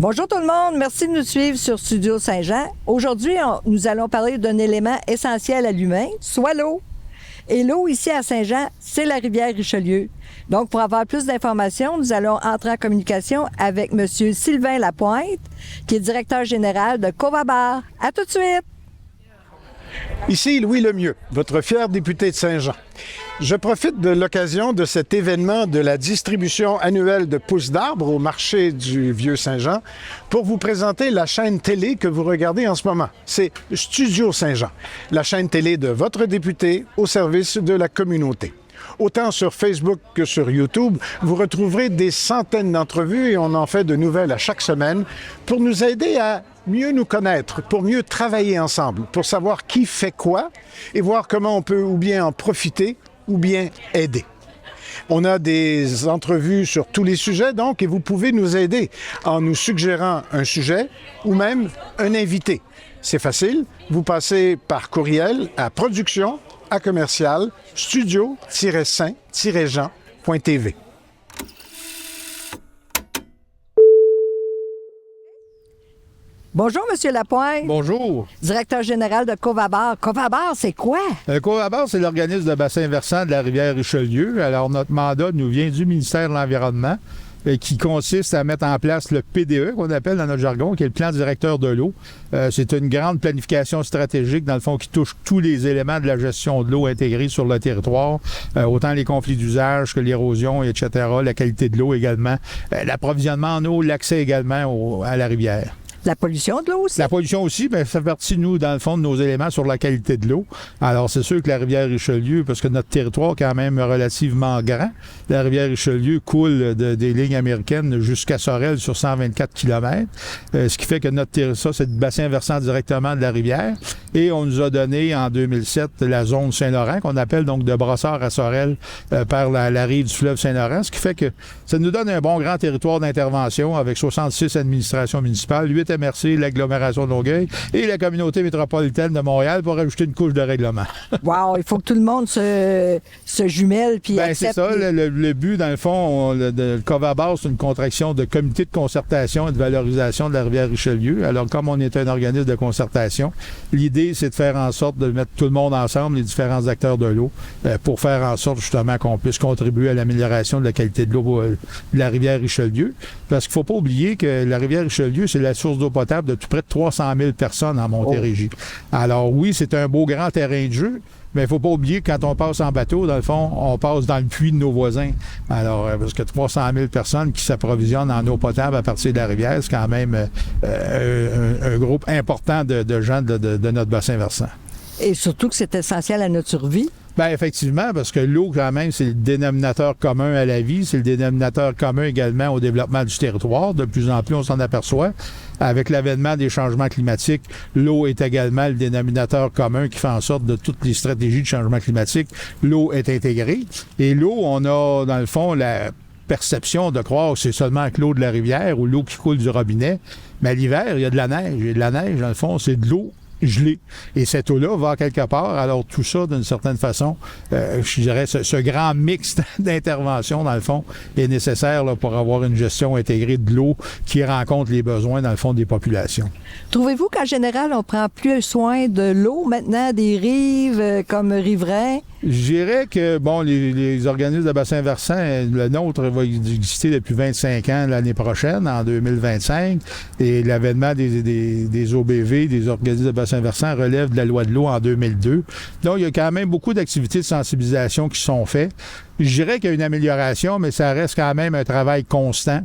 Bonjour tout le monde, merci de nous suivre sur Studio Saint-Jean. Aujourd'hui, nous allons parler d'un élément essentiel à l'humain, soit l'eau. Et l'eau ici à Saint-Jean, c'est la rivière Richelieu. Donc, pour avoir plus d'informations, nous allons entrer en communication avec M. Sylvain Lapointe, qui est directeur général de Covabar. À tout de suite! Ici Louis Lemieux, votre fier député de Saint-Jean. Je profite de l'occasion de cet événement de la distribution annuelle de pousses d'arbres au marché du Vieux-Saint-Jean pour vous présenter la chaîne télé que vous regardez en ce moment. C'est Studio Saint-Jean, la chaîne télé de votre député au service de la communauté. Autant sur Facebook que sur YouTube, vous retrouverez des centaines d'entrevues et on en fait de nouvelles à chaque semaine pour nous aider à mieux nous connaître, pour mieux travailler ensemble, pour savoir qui fait quoi et voir comment on peut ou bien en profiter ou bien aider. On a des entrevues sur tous les sujets, donc, et vous pouvez nous aider en nous suggérant un sujet ou même un invité. C'est facile, vous passez par courriel à production@studio-saint-jean.tv. Bonjour, M. Lapointe. Bonjour. Directeur général de Covabar. Covabar, c'est quoi? Covabar, c'est l'organisme de bassin versant de la rivière Richelieu. Alors, notre mandat nous vient du ministère de l'Environnement, qui consiste à mettre en place le PDE, qu'on appelle dans notre jargon, qui est le plan directeur de l'eau. C'est une grande planification stratégique, dans le fond, qui touche tous les éléments de la gestion de l'eau intégrée sur le territoire, autant les conflits d'usage que l'érosion, etc., la qualité de l'eau également, l'approvisionnement en eau, l'accès également à la rivière. La pollution de l'eau aussi? La pollution aussi, bien, ça fait partie, nous, dans le fond, de nos éléments sur la qualité de l'eau. Alors, c'est sûr que la rivière Richelieu, parce que notre territoire est quand même relativement grand, la rivière Richelieu coule des lignes américaines jusqu'à Sorel sur 124 km, ce qui fait que notre territoire, c'est le bassin versant directement de la rivière. Et on nous a donné, en 2007, la zone Saint-Laurent, qu'on appelle donc de Brossard à Sorel, par la rive du fleuve Saint-Laurent, ce qui fait que ça nous donne un bon grand territoire d'intervention avec 66 administrations municipales, 8 MRC, l'agglomération de Longueuil et la communauté métropolitaine de Montréal pour ajouter une couche de règlement. Wow, il faut que tout le monde se jumelle puis accepte. C'est ça, le but, dans le fond, le Covabar, c'est une contraction de comité de concertation et de valorisation de la rivière Richelieu. Alors, comme on est un organisme de concertation, l'idée, c'est de faire en sorte de mettre tout le monde ensemble, les différents acteurs de l'eau, pour faire en sorte, justement, qu'on puisse contribuer à l'amélioration de la qualité de l'eau de la rivière Richelieu. Parce qu'il ne faut pas oublier que la rivière Richelieu, c'est la source d'eau potable de tout près de 300 000 personnes en Montérégie. Alors oui, c'est un beau grand terrain de jeu, mais il ne faut pas oublier que quand on passe en bateau, dans le fond, on passe dans le puits de nos voisins. Alors, parce que 300 000 personnes qui s'approvisionnent en eau potable à partir de la rivière, c'est quand même un groupe important de gens de notre bassin versant. Et surtout que c'est essentiel à notre survie. Bien, effectivement, parce que l'eau, quand même, c'est le dénominateur commun à la vie, c'est le dénominateur commun également au développement du territoire. De plus en plus, on s'en aperçoit. Avec l'avènement des changements climatiques, l'eau est également le dénominateur commun qui fait en sorte de toutes les stratégies de changement climatique. L'eau est intégrée. Et l'eau, on a, dans le fond, la perception de croire que c'est seulement que l'eau de la rivière ou l'eau qui coule du robinet. Mais l'hiver, il y a de la neige. Et de la neige, dans le fond, c'est de l'eau gelée. Et cette eau-là va quelque part. Alors, tout ça, d'une certaine façon, je dirais, ce grand mix d'intervention, dans le fond, est nécessaire là, pour avoir une gestion intégrée de l'eau qui rencontre les besoins, dans le fond, des populations. Trouvez-vous qu'en général, on prend plus soin de l'eau maintenant, des rives comme riverains? Je dirais que, bon, les organismes de bassin versant, le nôtre va exister depuis 25 ans l'année prochaine, en 2025, et l'avènement des OBV, des organismes de bassin versant, relève de la loi de l'eau en 2002. Donc, il y a quand même beaucoup d'activités de sensibilisation qui sont faites. Je dirais qu'il y a une amélioration, mais ça reste quand même un travail constant,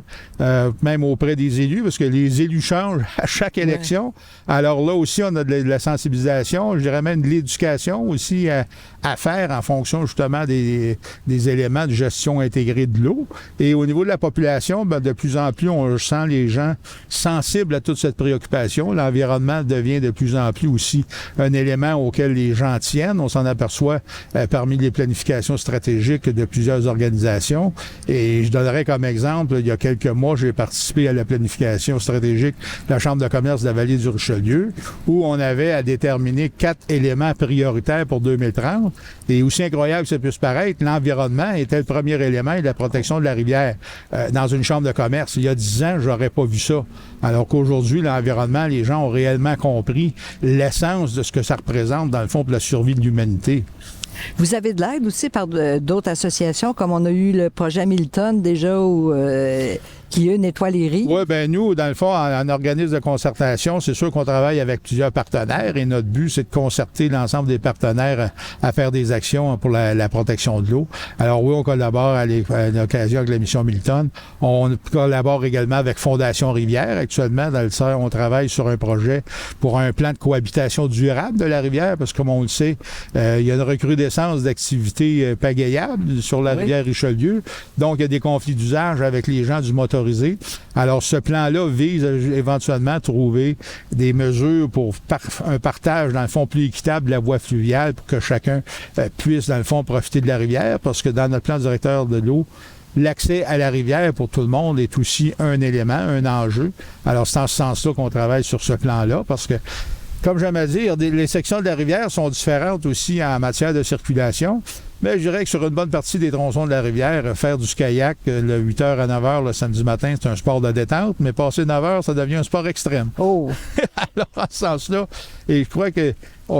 même auprès des élus, parce que les élus changent à chaque élection. Ouais. Alors là aussi, on a de la sensibilisation, je dirais même de l'éducation aussi à faire en fonction justement des éléments de gestion intégrée de l'eau. Et au niveau de la population, bien, de plus en plus, on sent les gens sensibles à toute cette préoccupation. L'environnement devient de plus en plus aussi un élément auquel les gens tiennent. On s'en aperçoit parmi les planifications stratégiques de plusieurs organisations. Et je donnerais comme exemple, il y a quelques mois, j'ai participé à la planification stratégique de la Chambre de commerce de la Vallée du Richelieu, où on avait à déterminer 4 éléments prioritaires pour 2030. Et aussi incroyable que ça puisse paraître, l'environnement était le premier élément et la protection de la rivière. Dans une chambre de commerce, il y a 10 ans, j'aurais pas vu ça. Alors qu'aujourd'hui, l'environnement, les gens ont réellement compris l'essence de ce que ça représente, dans le fond, pour la survie de l'humanité. Vous avez de l'aide aussi par d'autres associations, comme on a eu le projet Milton déjà, qui, eux, nettoient les rives. Oui, bien nous, dans le fond, en organisme de concertation, c'est sûr qu'on travaille avec plusieurs partenaires et notre but, c'est de concerter l'ensemble des partenaires à faire des actions pour la protection de l'eau. Alors oui, on collabore à l'occasion avec la mission Milton. On collabore également avec Fondation Rivière. Actuellement, dans le CER, on travaille sur un projet pour un plan de cohabitation durable de la rivière, parce que comme on le sait, il y a une recrudescence d'activités pagayables sur la rivière Richelieu. Donc, il y a des conflits d'usage avec les gens du motorisé. Alors, ce plan-là vise éventuellement à trouver des mesures pour un partage, dans le fond, plus équitable de la voie fluviale pour que chacun puisse, dans le fond, profiter de la rivière, parce que dans notre plan directeur de l'eau, l'accès à la rivière pour tout le monde est aussi un élément, un enjeu. Alors, c'est en ce sens-là qu'on travaille sur ce plan-là, parce que comme j'aime à dire, les sections de la rivière sont différentes aussi en matière de circulation. Mais je dirais que sur une bonne partie des tronçons de la rivière, faire du kayak le 8h à 9h le samedi matin, c'est un sport de détente, mais passer 9h, ça devient un sport extrême. Oh! Alors, en ce sens-là, et je crois que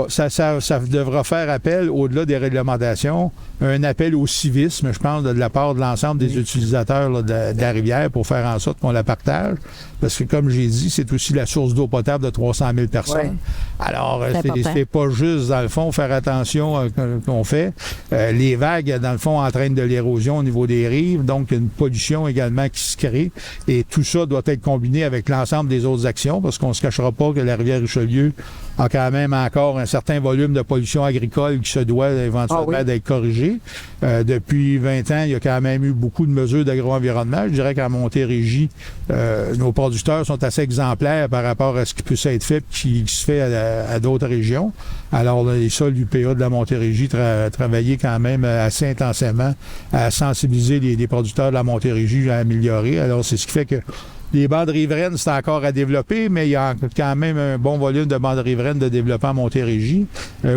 ça devra faire appel, au-delà des réglementations, un appel au civisme, je pense, de la part de l'ensemble des utilisateurs là, de la rivière pour faire en sorte qu'on la partage. Parce que, comme j'ai dit, c'est aussi la source d'eau potable de 300 000 personnes. Ouais. Alors, c'est pas juste, dans le fond, faire attention qu'on fait. Les vagues, dans le fond, entraînent de l'érosion au niveau des rives, donc il y a une pollution également qui se crée. Et tout ça doit être combiné avec l'ensemble des autres actions, parce qu'on ne se cachera pas que la rivière Richelieu a quand même encore un certain volume de pollution agricole qui se doit éventuellement d'être corrigé. Depuis 20 ans, il y a quand même eu beaucoup de mesures d'agro-environnement. Je dirais qu'à Montérégie, nos producteurs sont assez exemplaires par rapport à ce qui peut être fait et qui se fait à d'autres régions. Alors, ça, l'UPA de la Montérégie travaillait quand même assez intensément à sensibiliser les producteurs de la Montérégie à améliorer. Alors, c'est ce qui fait que les bandes riveraines, c'est encore à développer, mais il y a quand même un bon volume de bandes riveraines de développement à Montérégie.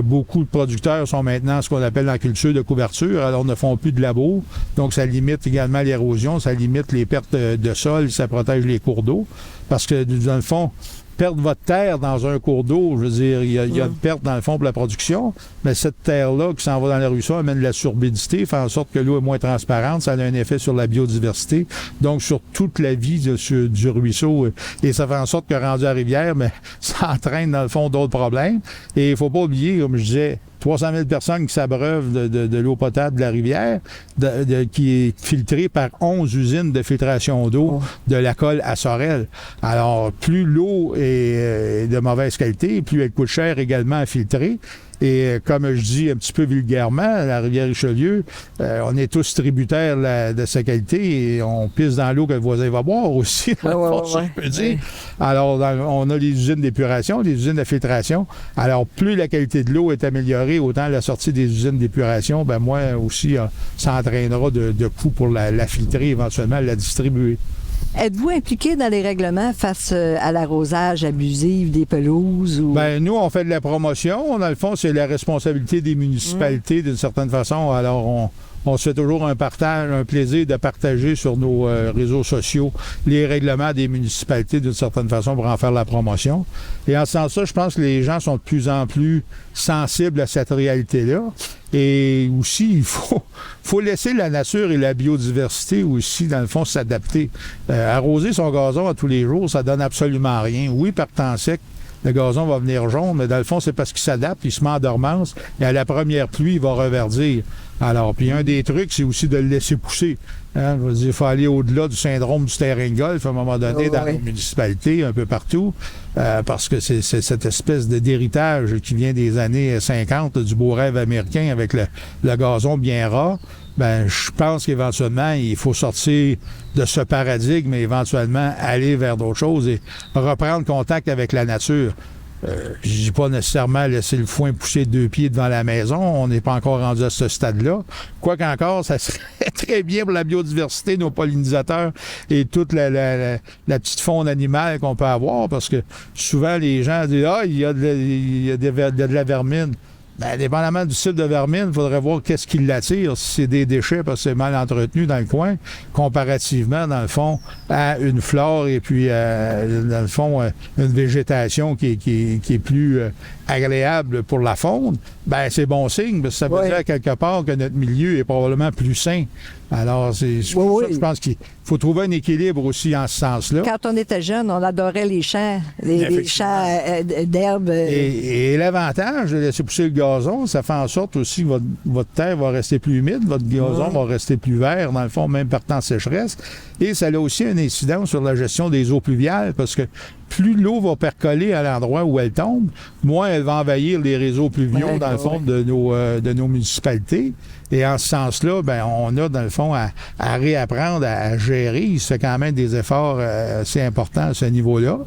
Beaucoup de producteurs sont maintenant ce qu'on appelle en culture de couverture, alors ne font plus de labour. Donc, ça limite également l'érosion, ça limite les pertes de sol, ça protège les cours d'eau. Parce que, dans le fond, perdre votre terre dans un cours d'eau, je veux dire, il y a une perte dans le fond pour la production, mais cette terre-là qui s'en va dans le ruisseau amène de la turbidité, fait en sorte que l'eau est moins transparente, ça a un effet sur la biodiversité, donc sur toute la vie du ruisseau, et ça fait en sorte que rendu à la rivière, mais ça entraîne dans le fond d'autres problèmes. Et il ne faut pas oublier, comme je disais, 300 000 personnes qui s'abreuvent de l'eau potable de la rivière, qui est filtrée par 11 usines de filtration d'eau de la Colle à Sorel. Alors, plus l'eau est de mauvaise qualité, plus elle coûte cher également à filtrer. Et comme je dis un petit peu vulgairement, la rivière Richelieu, on est tous tributaires de sa qualité et on pisse dans l'eau que le voisin va boire aussi, je peux dire. Alors, on a les usines d'épuration, les usines de filtration. Alors, plus la qualité de l'eau est améliorée, autant la sortie des usines d'épuration, ben moi aussi, ça entraînera de coûts pour la filtrer, éventuellement la distribuer. Êtes-vous impliqué dans les règlements face à l'arrosage abusif des pelouses? Ou... Bien, nous, on fait de la promotion. Dans le fond, c'est la responsabilité des municipalités d'une certaine façon. Alors, on se fait toujours un plaisir de partager sur nos réseaux sociaux les règlements des municipalités d'une certaine façon pour en faire la promotion. Et en ce sens-là, je pense que les gens sont de plus en plus sensibles à cette réalité-là. Et aussi, il faut laisser la nature et la biodiversité aussi, dans le fond, s'adapter. Arroser son gazon à tous les jours, ça donne absolument rien. Oui, par temps sec, le gazon va venir jaune, mais dans le fond, c'est parce qu'il s'adapte, il se met en dormance, et à la première pluie, il va reverdir. Alors, puis un des trucs, c'est aussi de le laisser pousser. Hein? Je veux dire, il faut aller au-delà du syndrome du terrain de golf à un moment donné dans les municipalités, un peu partout, parce que c'est cette espèce d'héritage qui vient des années 50, du beau rêve américain avec le gazon bien ras. Ben, je pense qu'éventuellement, il faut sortir de ce paradigme et éventuellement aller vers d'autres choses et reprendre contact avec la nature. je dis pas nécessairement laisser le foin pousser 2 pieds devant la maison. On n'est pas encore rendu à ce stade-là. Quoi qu'encore, ça serait très bien pour la biodiversité, nos pollinisateurs et toute la petite faune animale qu'on peut avoir, parce que souvent, les gens disent « Ah, il y a de la vermine ». Bien, dépendamment du type de vermine, il faudrait voir qu'est-ce qui l'attire, si c'est des déchets parce que c'est mal entretenu dans le coin, comparativement, dans le fond, à une flore et puis, dans le fond, une végétation qui est plus agréable pour la faune. Bien, c'est bon signe, parce que ça veut dire quelque part que notre milieu est probablement plus sain. Alors, c'est ça que je pense qu'il faut trouver un équilibre aussi en ce sens-là. Quand on était jeune, on adorait les champs, les champs d'herbes. Et l'avantage de laisser pousser le gazon, ça fait en sorte aussi que votre terre va rester plus humide, votre gazon va rester plus vert, dans le fond, même par temps de sécheresse. Et ça a aussi un incident sur la gestion des eaux pluviales, parce que plus l'eau va percoler à l'endroit où elle tombe, moins elle va envahir les réseaux pluviaux, dans le fond, de nos municipalités. Et en ce sens-là, ben, on a, dans le fond, à réapprendre à gérer. C'est quand même des efforts assez importants à ce niveau-là.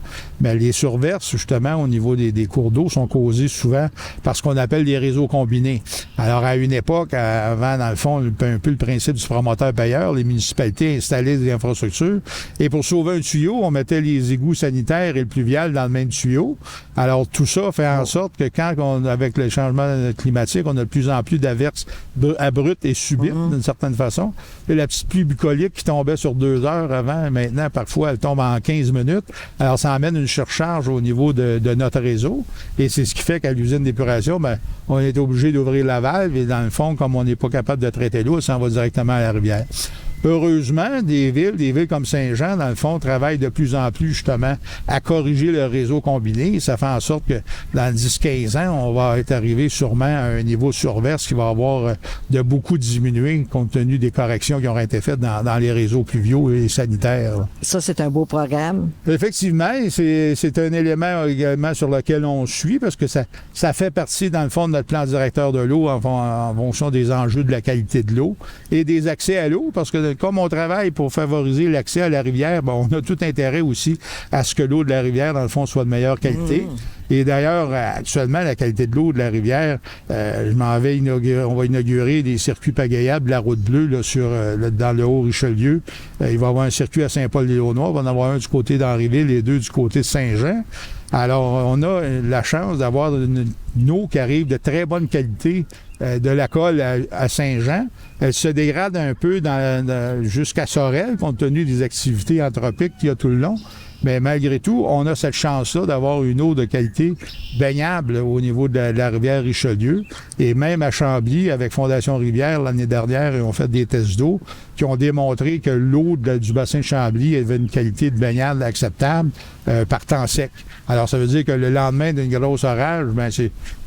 Mais les surverses, justement, au niveau des cours d'eau, sont causées souvent par ce qu'on appelle des réseaux combinés. Alors, à une époque, avant, dans le fond, un peu le principe du promoteur-payeur, les municipalités installaient des infrastructures. Et pour sauver un tuyau, on mettait les égouts sanitaires et le pluvial dans le même tuyau. Alors, tout ça fait en sorte que avec le changement climatique, on a de plus en plus d'averses abruptes et subites, d'une certaine façon. Et la petite pluie bucolique qui tombait sur 2 heures avant, maintenant, parfois, elle tombe en 15 minutes. Alors, ça amène une surcharge au niveau de notre réseau. Et c'est ce qui fait qu'à l'usine d'épuration, ben, on est obligé d'ouvrir la valve. Et dans le fond, comme on n'est pas capable de traiter l'eau, ça en va directement à la rivière. Heureusement, des villes comme Saint-Jean, dans le fond, travaillent de plus en plus, justement, à corriger le réseau combiné. Ça fait en sorte que dans 10-15 ans, on va être arrivé sûrement à un niveau de surverse qui va avoir de beaucoup diminué compte tenu des corrections qui auraient été faites dans les réseaux pluviaux et sanitaires. Là. Ça, c'est un beau programme. Effectivement, c'est un élément également sur lequel on suit parce que ça fait partie, dans le fond, de notre plan directeur de l'eau en fonction des enjeux de la qualité de l'eau et des accès à l'eau, parce que comme on travaille pour favoriser l'accès à la rivière, on a tout intérêt aussi à ce que l'eau de la rivière, dans le fond, soit de meilleure qualité. Et d'ailleurs, actuellement, la qualité de l'eau de la rivière, on va inaugurer des circuits pagayables de la route bleue là, dans le Haut-Richelieu. Il va y avoir un circuit à Saint-Paul-des-Launois, il va en avoir un du côté d'Henryville et 2 du côté de Saint-Jean. Alors, on a la chance d'avoir une eau qui arrive de très bonne qualité de la colle à Saint-Jean. Elle se dégrade un peu jusqu'à Sorel, compte tenu des activités anthropiques qu'il y a tout le long. Mais malgré tout, on a cette chance-là d'avoir une eau de qualité baignable au niveau de la rivière Richelieu. Et même à Chambly, avec Fondation Rivière, l'année dernière, ils ont fait des tests d'eau qui ont démontré que l'eau du bassin de Chambly avait une qualité de baignade acceptable par temps sec. Alors, ça veut dire que le lendemain d'une grosse orage,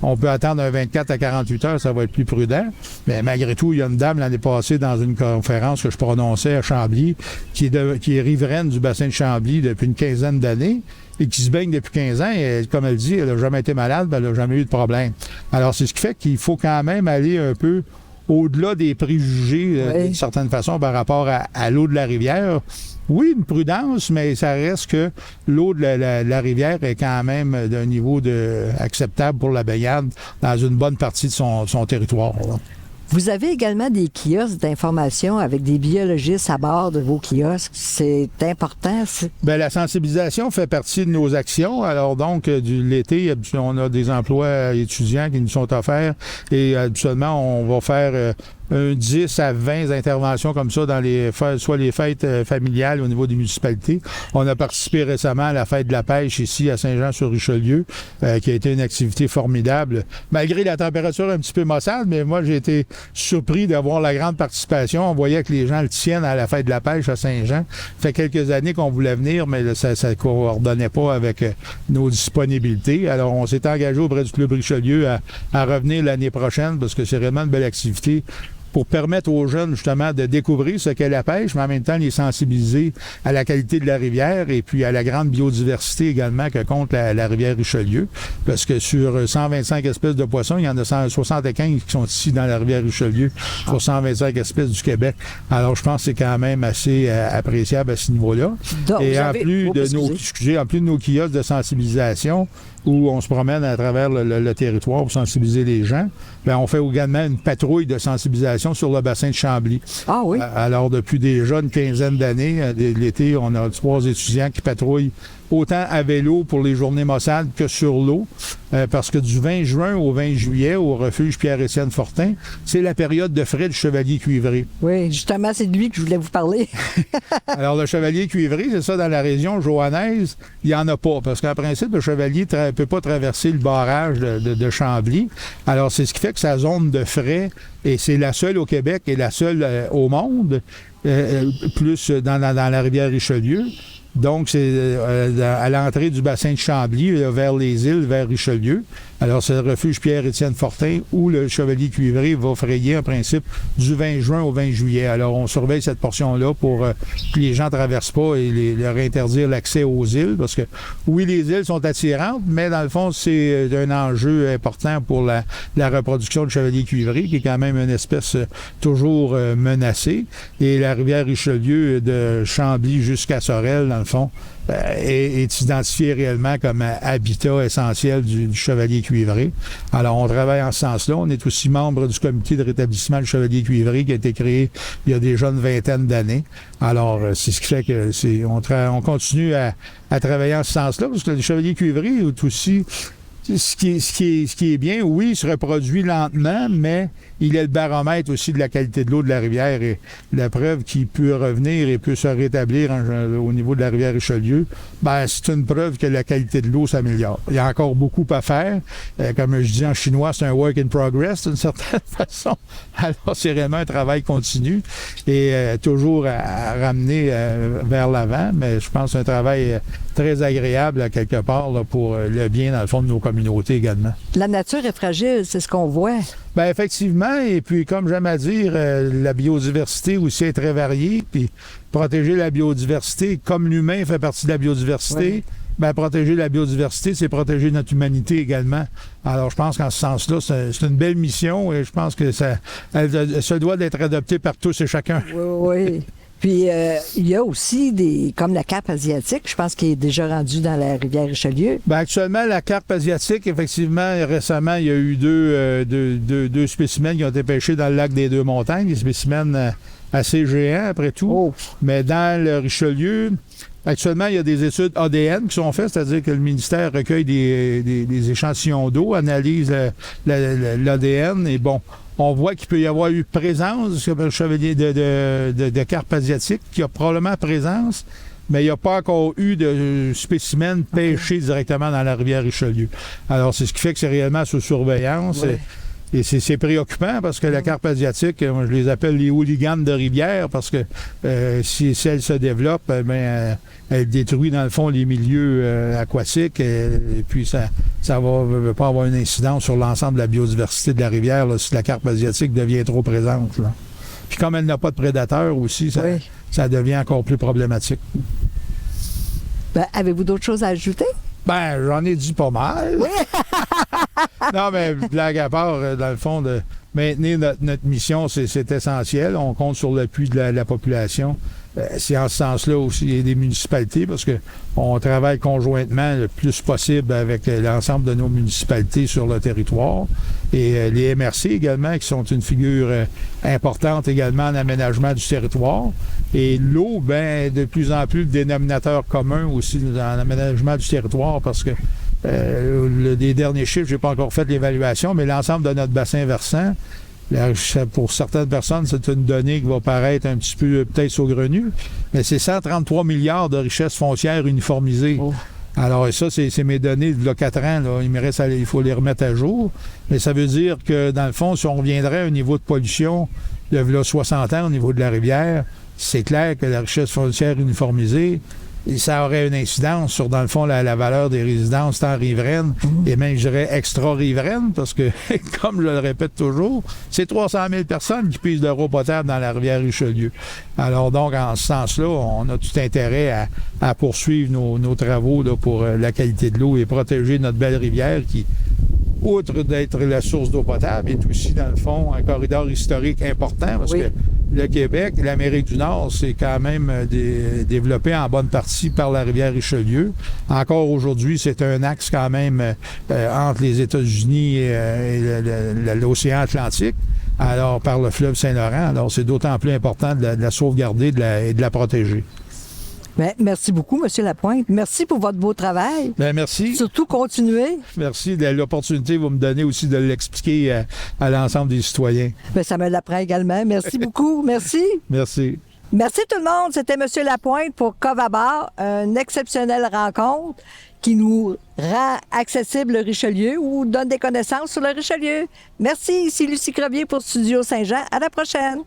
on peut attendre un 24 à 48 heures, ça va être plus prudent. Mais malgré tout, il y a une dame l'année passée dans une conférence que je prononçais à Chambly, qui est riveraine du bassin de Chambly depuis une quinzaine d'années et qui se baigne depuis 15 ans. Et comme elle dit, elle n'a jamais été malade, elle n'a jamais eu de problème. Alors, c'est ce qui fait qu'il faut quand même aller un peu au-delà des préjugés, d'une certaine façon, par rapport à l'eau de la rivière. Oui, une prudence, mais ça reste que l'eau de la rivière est quand même d'un niveau acceptable pour la baignade dans une bonne partie de son territoire. Là. Vous avez également des kiosques d'information avec des biologistes à bord de vos kiosques. C'est important. Bien, la sensibilisation fait partie de nos actions. Alors donc, l'été, on a des emplois étudiants qui nous sont offerts et habituellement, on va faire 10 à 20 interventions comme ça dans soit les fêtes familiales au niveau des municipalités. On a participé récemment à la fête de la pêche ici à Saint-Jean-sur-Richelieu, qui a été une activité formidable. Malgré la température un petit peu maussade, mais moi, j'ai été surpris d'avoir la grande participation. On voyait que les gens le tiennent à la fête de la pêche à Saint-Jean. Ça fait quelques années qu'on voulait venir, mais ça ne coordonnait pas avec nos disponibilités. Alors, on s'est engagé auprès du Club Richelieu à revenir l'année prochaine parce que c'est vraiment une belle activité pour permettre aux jeunes, justement, de découvrir ce qu'est la pêche, mais en même temps les sensibiliser à la qualité de la rivière et puis à la grande biodiversité également que compte la rivière Richelieu. Parce que sur 125 espèces de poissons, il y en a 175 qui sont ici dans la rivière Richelieu, sur 125 espèces du Québec. Alors, je pense que c'est quand même assez appréciable à ce niveau-là. Donc, et en plus de nos kiosques de sensibilisation, où on se promène à travers le territoire pour sensibiliser les gens, bien, on fait également une patrouille de sensibilisation sur le bassin de Chambly. Ah oui? Alors, depuis déjà une quinzaine d'années, l'été, on a 3 étudiants qui patrouillent autant à vélo pour les journées maussades que sur l'eau, parce que du 20 juin au 20 juillet, au refuge Pierre-Étienne Fortin, c'est la période de frais du Chevalier Cuivré. Oui, justement, c'est de lui que je voulais vous parler. Alors, le Chevalier Cuivré, c'est ça, dans la région johannaise, il n'y en a pas, parce qu'en principe, le Chevalier ne peut pas traverser le barrage de Chambly. Alors, c'est ce qui fait que sa zone de frais, et c'est la seule au Québec et la seule au monde, plus dans la rivière Richelieu. Donc, c'est à l'entrée du bassin de Chambly, vers les îles, vers Richelieu. Alors, c'est le refuge Pierre-Étienne Fortin où le Chevalier Cuivré va frayer, en principe, du 20 juin au 20 juillet. Alors, on surveille cette portion-là pour que les gens ne traversent pas et leur interdire l'accès aux îles. Parce que, oui, les îles sont attirantes, mais dans le fond, c'est un enjeu important pour la reproduction du Chevalier Cuivré, qui est quand même une espèce toujours menacée. Et la rivière Richelieu, de Chambly jusqu'à Sorel, dans le fond, est identifié réellement comme habitat essentiel du Chevalier Cuivré. Alors, on travaille en ce sens-là. On est aussi membre du comité de rétablissement du Chevalier Cuivré qui a été créé il y a déjà une vingtaine d'années. Alors, c'est ce qui fait que on continue à travailler en ce sens-là, parce que le Chevalier Cuivré est aussi... Ce qui est bien, oui, il se reproduit lentement, mais il est le baromètre aussi de la qualité de l'eau de la rivière et la preuve qu'il peut revenir et peut se rétablir au niveau de la rivière Richelieu, ben, c'est une preuve que la qualité de l'eau s'améliore. Il y a encore beaucoup à faire. Comme je dis en chinois, c'est un work in progress d'une certaine façon. Alors, c'est réellement un travail continu et toujours à ramener vers l'avant, mais je pense que c'est un travail très agréable à quelque part là, pour le bien, dans le fond, de nos communautés également. La nature est fragile, c'est ce qu'on voit. Bien, effectivement, et puis comme j'aime à dire, la biodiversité aussi est très variée, puis protéger la biodiversité, comme l'humain fait partie de la biodiversité, oui. Bien, protéger la biodiversité, c'est protéger notre humanité également. Alors, je pense qu'en ce sens-là, c'est une belle mission et je pense que elle se doit d'être adoptée par tous et chacun. Oui, oui. Puis, il y a aussi comme la carpe asiatique, je pense qu'il est déjà rendu dans la rivière Richelieu. Bien, actuellement, la carpe asiatique, effectivement, récemment, il y a eu deux spécimens qui ont été pêchés dans le lac des Deux-Montagnes, des spécimens assez géants, après tout. Oh. Mais dans le Richelieu, actuellement, il y a des études ADN qui sont faites, c'est-à-dire que le ministère recueille des échantillons d'eau, analyse l'ADN, et bon, on voit qu'il peut y avoir eu présence, comme le chevalier de carpe asiatique, qui a probablement présence, mais il n'y a pas encore eu de spécimens pêchés directement dans la rivière Richelieu. Alors, c'est ce qui fait que c'est réellement sous surveillance. Ouais. Et c'est préoccupant parce que la carpe asiatique, moi, je les appelle les hooligans de rivière parce que si elle se développe, elle détruit dans le fond les milieux aquatiques et puis ça va pas avoir une incidence sur l'ensemble de la biodiversité de la rivière là, si la carpe asiatique devient trop présente. Là. Puis comme elle n'a pas de prédateurs aussi, ça devient encore plus problématique. Ben, avez-vous d'autres choses à ajouter? Ben, j'en ai dit pas mal. Oui. Non, mais blague à part, dans le fond, de maintenir notre mission, c'est essentiel. On compte sur l'appui de la population. C'est en ce sens-là aussi des municipalités, parce qu'on travaille conjointement le plus possible avec l'ensemble de nos municipalités sur le territoire. Et les MRC également, qui sont une figure importante également en aménagement du territoire. Et l'eau, ben de plus en plus le dénominateur commun aussi en aménagement du territoire, parce que les derniers chiffres, je n'ai pas encore fait l'évaluation, mais l'ensemble de notre bassin versant, pour certaines personnes, c'est une donnée qui va paraître un petit peu peut-être saugrenue, mais c'est 133 milliards de richesses foncières uniformisées. Oh. Alors, ça, c'est mes données de 4 ans. Là. Il faut les remettre à jour. Mais ça veut dire que, dans le fond, si on reviendrait à un niveau de pollution de 60 ans au niveau de la rivière, c'est clair que la richesse foncière uniformisée, et ça aurait une incidence sur, dans le fond, la valeur des résidences tant riveraines et même, je dirais, extra-riveraines, parce que, comme je le répète toujours, c'est 300 000 personnes qui puisent de l'eau potable dans la rivière Richelieu. Alors donc, en ce sens-là, on a tout intérêt à poursuivre nos travaux là, pour la qualité de l'eau et protéger notre belle rivière qui, outre d'être la source d'eau potable, est aussi, dans le fond, un corridor historique important parce que le Québec, l'Amérique du Nord, c'est quand même développé en bonne partie par la rivière Richelieu. Encore aujourd'hui, c'est un axe quand même entre les États-Unis et l'océan Atlantique, alors par le fleuve Saint-Laurent. Alors, c'est d'autant plus important de la sauvegarder et de la protéger. Bien, merci beaucoup, M. Lapointe. Merci pour votre beau travail. Bien, merci. Surtout, continuez. Merci de l'opportunité que vous me donnez aussi de l'expliquer à l'ensemble des citoyens. Bien, ça me l'apprend également. Merci beaucoup. Merci. Merci. Merci tout le monde. C'était M. Lapointe pour Covabar, une exceptionnelle rencontre qui nous rend accessible le Richelieu ou donne des connaissances sur le Richelieu. Merci. Ici Lucie Crevier pour Studio Saint-Jean. À la prochaine.